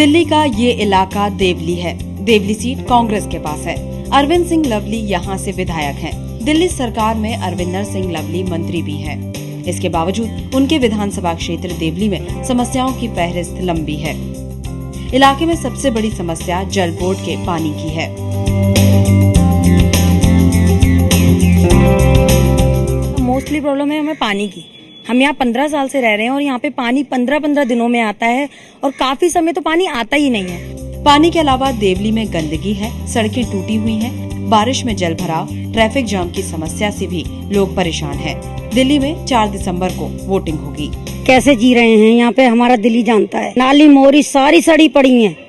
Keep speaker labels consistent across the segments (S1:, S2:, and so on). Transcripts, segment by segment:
S1: दिल्ली का ये इलाका देवली है। देवली सीट कांग्रेस के पास है। अरविंद सिंह लवली यहाँ से विधायक हैं। दिल्ली सरकार में अरविंदर सिंह लवली मंत्री भी हैं। इसके बावजूद उनके विधानसभा क्षेत्र देवली में समस्याओं की फहरिस्त लंबी है। इलाके में सबसे बड़ी समस्या जल बोर्ड के पानी की है।
S2: मोस्टली प्रॉब्लम है हमें पानी की। हम यहाँ 15 साल से रह रहे हैं और यहाँ पे पानी 15-15 दिनों में आता है और काफी समय तो पानी आता ही नहीं है।
S1: पानी के अलावा देवली में गंदगी है, सड़कें टूटी हुई हैं, बारिश में जल भराव, ट्रैफिक जाम की समस्या से भी लोग परेशान हैं। दिल्ली में 4 दिसंबर को वोटिंग होगी।
S2: कैसे जी रहे हैं यहाँ पे हमारा दिल्ली जानता है। नाली मोरी सारी सड़ी पड़ी है,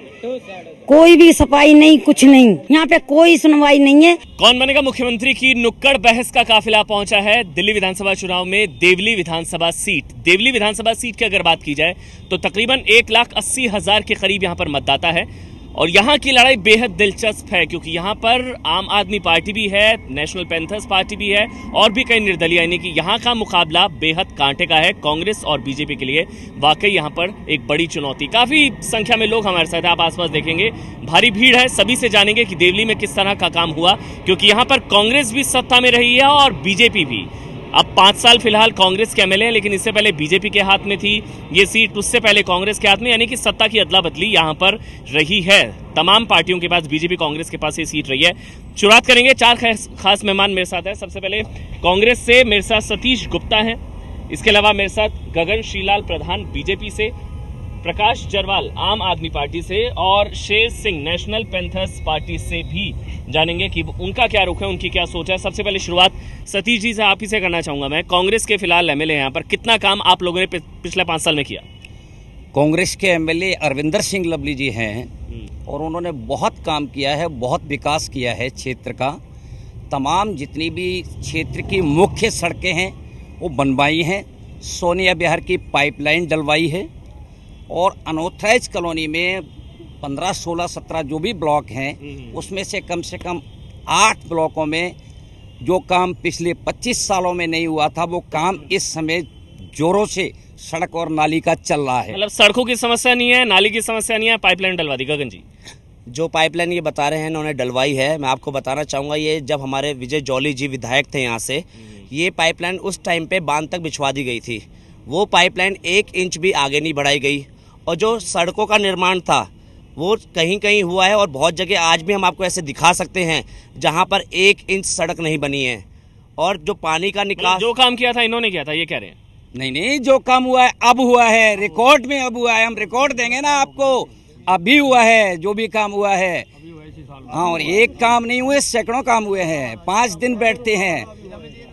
S2: कोई भी सफाई नहीं, कुछ नहीं, यहाँ पे कोई सुनवाई नहीं है।
S3: कौन बनेगा मुख्यमंत्री की नुक्कड़ बहस का काफिला पहुंचा है दिल्ली विधानसभा चुनाव में देवली विधानसभा सीट। देवली विधानसभा सीट की अगर बात की जाए तो तकरीबन 1,80,000 के करीब यहाँ पर मतदाता है और यहाँ की लड़ाई बेहद दिलचस्प है क्योंकि यहाँ पर आम आदमी पार्टी भी है, नेशनल पैंथर्स पार्टी भी है और भी कई निर्दलीय, यानी कि यहाँ का मुकाबला बेहद कांटे का है कांग्रेस और बीजेपी के लिए। वाकई यहाँ पर एक बड़ी चुनौती। काफी संख्या में लोग हमारे साथ हैं, आप आसपास देखेंगे भारी भीड़ है। सभी से जानेंगे कि देवली में किस तरह का काम हुआ क्योंकि यहाँ पर कांग्रेस भी सत्ता में रही है और बीजेपी भी। अब 5 साल फिलहाल कांग्रेस के एमएलए हैं, लेकिन इससे पहले बीजेपी के हाथ में थी ये सीट, उससे पहले कांग्रेस के हाथ में, यानी कि सत्ता की अदला बदली यहाँ पर रही है। तमाम पार्टियों के पास, बीजेपी कांग्रेस के पास ये सीट रही है। शुरुआत करेंगे, 4 खास मेहमान मेरे साथ हैं। सबसे पहले कांग्रेस से मेरे साथ सतीश गुप्ता हैं, इसके अलावा मेरे साथ गगन श्रीलाल प्रधान बीजेपी से, प्रकाश जरवाल आम आदमी पार्टी से और Sher Singh national panthers party से भी जानेंगे कि उनका क्या रुख है, उनकी क्या सोच है। सबसे पहले शुरुआत सतीश जी से आप ही से करना चाहूंगा मैं। कांग्रेस के फिलहाल एमएलए यहाँ पर, कितना काम आप लोगों ने पिछले 5 साल में किया?
S4: कांग्रेस के एमएलए अरविंदर सिंह लवली जी हैं और उन्होंने बहुत काम किया है, बहुत विकास किया है क्षेत्र का। तमाम जितनी भी क्षेत्र की मुख्य सड़कें हैं वो बनवाई हैं, सोनिया विहार की पाइपलाइन डलवाई है और अनऑथराइज कॉलोनी में 15, 16, 17 जो भी ब्लॉक हैं उसमें से कम 8 ब्लॉकों में जो काम पिछले 25 सालों में नहीं हुआ था वो काम इस समय जोरों से सड़क और नाली का चल रहा है।
S3: मतलब सड़कों की समस्या नहीं है, नाली की समस्या नहीं है, पाइपलाइन डलवा दी। गगन जी,
S5: जो पाइपलाइन ये बता रहे हैं इन्होंने डलवाई है, मैं आपको बताना चाहूँगा ये जब हमारे विजय जौली जी विधायक थे यहाँ से, ये पाइपलाइन उस टाइम पे बांध तक बिछवा दी गई थी। वो पाइपलाइन 1 इंच भी आगे नहीं बढ़ाई गई और जो सड़कों का निर्माण था वो कहीं कहीं हुआ है और बहुत जगह आज भी हम आपको ऐसे दिखा सकते हैं जहां पर 1 इंच सड़क नहीं बनी है। और जो पानी का निकास,
S3: जो काम किया था इन्होंने किया था, ये कह रहे हैं?
S4: नहीं, जो काम हुआ है अब हुआ है, रिकॉर्ड में अब हुआ है, हम रिकॉर्ड देंगे ना आपको। अभी हुआ है जो भी काम हुआ है। हाँ, और एक काम नहीं हुए, सैकड़ों काम हुए हैं। 5 दिन बैठते हैं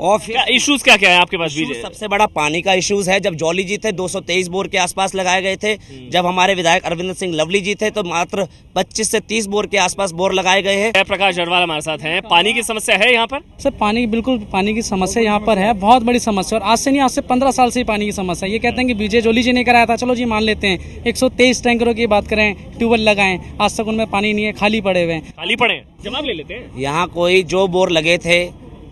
S4: और फिर
S3: इश्यूज क्या है आपके पास?
S5: सबसे बड़ा पानी का इश्यूज है। जब जौली जी थे 223 बोर के आसपास लगाए गए थे। जब हमारे विधायक अरविंदर सिंह लवली जी थे तो मात्र 25 से 30 बोर के आसपास बोर लगाए गए हैं।
S3: प्रकाश जरवाल हमारे साथ हैं। पानी की समस्या है यहाँ पर?
S6: सर बिल्कुल पानी की समस्या यहाँ पर है, बहुत बड़ी समस्या। और आज से नहीं, आज से 15 साल से ही पानी की समस्या। ये कहते हैं कि विजय जौली जी ने कराया था, चलो जी मान लेते हैं। 123 टैंकरों की बात करें, ट्यूबवेल लगाएं, आज तक उनमें पानी नहीं है, खाली पड़े हुए हैं।
S3: खाली पड़े, जवाब ले लेते हैं।
S5: यहाँ कोई जो बोर लगे थे,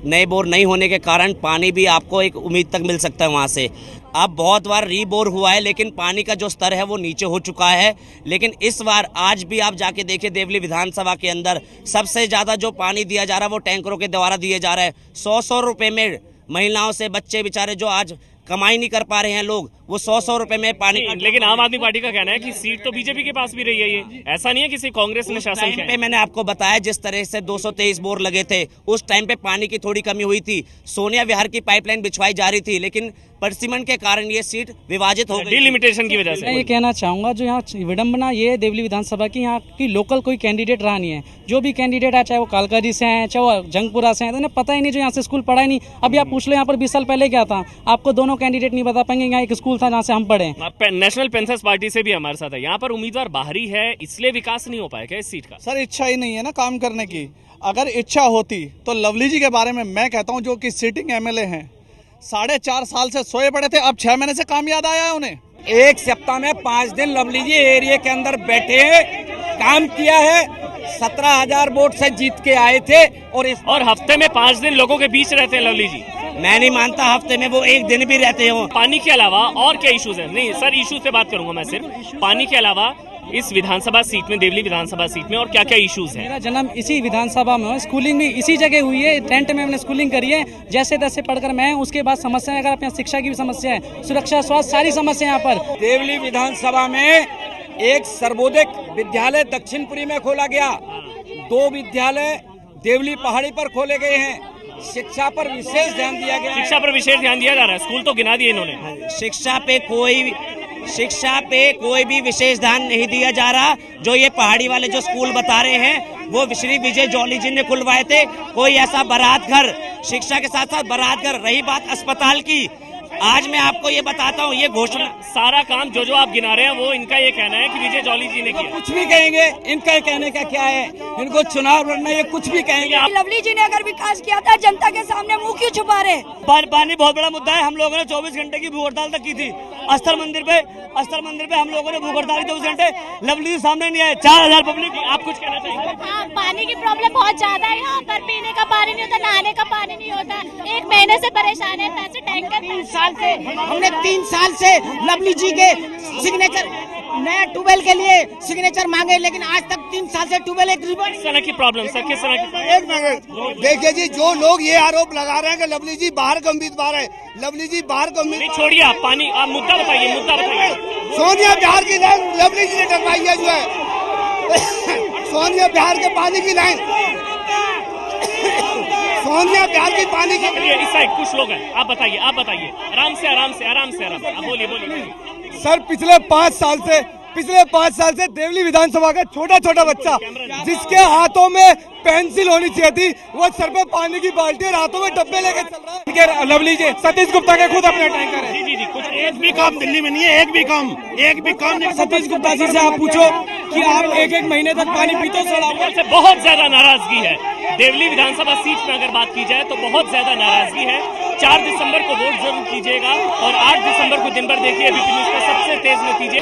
S5: नए बोर नहीं होने के कारण पानी भी आपको एक उम्मीद तक मिल सकता है वहाँ से। अब बहुत बार रीबोर हुआ है लेकिन पानी का जो स्तर है वो नीचे हो चुका है। लेकिन इस बार आज भी आप जाके देखिए देवली विधानसभा के अंदर सबसे ज़्यादा जो पानी दिया जा रहा है वो टैंकरों के द्वारा दिए जा रहा है। 100-100 रुपये में महिलाओं से बच्चे बेचारे जो आज कमाई नहीं कर पा रहे हैं लोग, वो 100-100 रुपए में पानी।
S3: लेकिन आम आदमी पार्टी का कहना है कि सीट तो बीजेपी के पास भी रही है। ये ऐसा नहीं है किसी कांग्रेस ने शासन किया।
S5: मैंने आपको बताया जिस तरह से 223 बोर लगे थे उस टाइम पे पानी की थोड़ी कमी हुई थी। सोनिया विहार की पाइपलाइन बिछवाई जा रही थी लेकिन परसिमन के कारण ये सीट विभाजित हो गई,
S3: डिलिमिटेशन की वजह से।
S6: मैं ये कहना चाहूंगा जो यहाँ विडम्बना ये देवली विधानसभा की, यहाँ की लोकल कोई कैंडिडेट रहा नहीं है। जो भी कैंडिडेट है, चाहे वो कालकाजी से हैं, चाहे वो जंगपुरा से हैं, तो इन्हें पता ही नहीं, जो यहाँ से स्कूल पढ़ा ही नहीं। अभी आप पूछ लो यहाँ पर 20 साल पहले क्या था, आपको दोनों कैंडिडेट नहीं बता पाएंगे। यहाँ एक स्कूल था जहाँ से हम पढ़े।
S3: नेशनल पैंथर्स पार्टी से भी हमारे साथ है। यहाँ पर उम्मीदवार बाहरी है, इसलिए विकास नहीं हो पाया क्या इस सीट का?
S7: सर इच्छा ही नहीं है ना काम करने की। अगर इच्छा होती तो लवली जी के बारे में मैं कहता हूँ, जो कि सिटिंग एमएलए हैं, 4.5 साल से सोए पड़े थे, अब 6 महीने से काम याद आया है उन्हें।
S4: एक सप्ताह में 5 दिन लवली जी एरिया के अंदर बैठे, काम किया है। 17,000 वोट से जीत के आए थे और
S3: हफ्ते में 5 दिन लोगों के बीच रहते हैं लवली जी।
S5: मैं नहीं मानता हफ्ते में वो एक दिन भी रहते हो।
S3: पानी के अलावा और क्या इश्यूज हैं? नहीं सर, इश्यूज पे बात करूंगा मैं सिर्फ। पानी के अलावा इस विधानसभा सीट में, देवली विधानसभा सीट में और क्या क्या इश्यूज हैं?
S6: मेरा जन्म इसी विधानसभा में हुआ, स्कूलिंग भी इसी जगह हुई है, टेंट में मैंने स्कूलिंग करी है, जैसे तैसे पढ़कर मैं उसके बाद समस्याएं, अगर अपने शिक्षा की भी समस्या है, सुरक्षा, स्वास्थ्य, सारी समस्या यहाँ पर।
S8: देवली विधानसभा में एक सर्वोदय विद्यालय दक्षिणपुरी में खोला गया, 2 विद्यालय देवली पहाड़ी पर खोले गए हैं, शिक्षा पर विशेष ध्यान दिया गया है।
S3: शिक्षा पर विशेष ध्यान दिया जा रहा है, स्कूल तो गिना दिए इन्होंने।
S5: शिक्षा पे कोई भी विशेष ध्यान नहीं दिया जा रहा। जो ये पहाड़ी वाले जो स्कूल बता रहे हैं वो श्री विजय जौली जी ने खुलवाए थे। कोई ऐसा बारात घर, शिक्षा के साथ साथ बारात घर। रही बात अस्पताल की, आज मैं आपको ये बताता हूँ, ये घोषणा
S3: सारा काम जो आप गिना रहे हैं वो इनका ये कहना है कि विजय जौली जी ने किया।
S8: कुछ भी कहेंगे, इनका कहने का क्या है, इनको चुनाव लड़ना, ये कुछ भी कहेंगे।
S2: लवली जी ने अगर विकास किया था, जनता के सामने मुंह क्यों छुपा रहे?
S5: पानी बहुत बड़ा मुद्दा है। हम लोगों ने 24 घंटे की भूख हड़ताल तक की थी। अस्तर मंदिर पे हम लोगों ने भूख हड़ताल 24 घंटे, लवली जी सामने नहीं आए। 4000 पब्लिक। आप कुछ कहना चाहिए?
S9: हाँ, पानी की प्रॉब्लम बहुत ज्यादा है यहाँ पर। पीने का पानी नहीं होता, नहाने का पानी नहीं होता। 1 महीने से परेशान है। पैसे टैंकर 3 साल से
S10: हमने 3 साल से लवली जी के सिग्नेचर, नया ट्यूबवेल के लिए सिग्नेचर मांगे, लेकिन आज तक 3 साल से ट्यूबवेल एक
S3: किस तरह की प्रॉब्लम सर, किस तरह की?
S11: एक मिनट देखिए जी, जो लोग ये आरोप लगा रहे हैं कि लवली जी बाहर का उम्मीदवार है, लवली जी बाहर का
S3: नहीं, छोड़िए आप पानी, आप मुद्दा बताइए, मुद्दा बताइए।
S11: सोनिया बिहार की लाइन लवली जी ने डरवाई है, जो है सोनिया बिहार के पानी की लाइन, सोनिया बिहार की पानी की।
S3: इस साइड कुछ लोग हैं, आप बताइए, आराम से आप बोलिए।
S11: सर पिछले 5 साल से देवली विधानसभा का छोटा छोटा बच्चा जिसके हाथों में पेंसिल होनी चाहिए थी, वो सर पे पानी की बाल्टी और हाथों में डब्बे लेके चल रहा है। लवली जी, सतीश गुप्ता के खुद अपना टैंकर है।
S3: जी, कुछ
S11: एक भी काम दिल्ली में नहीं है, एक भी काम नहीं।
S8: सतीश गुप्ता जी से आप पूछो कि आप 1-1 महीने तक पानी पीते हो।
S3: से बहुत ज्यादा नाराजगी है। देवली विधानसभा सीट में अगर बात की जाए तो बहुत ज्यादा नाराजगी है। 4 दिसंबर को वोट जरूर कीजिएगा और 8 दिसंबर को दिन भर देखिए, एबीपी न्यूज का सबसे तेज नतीजे।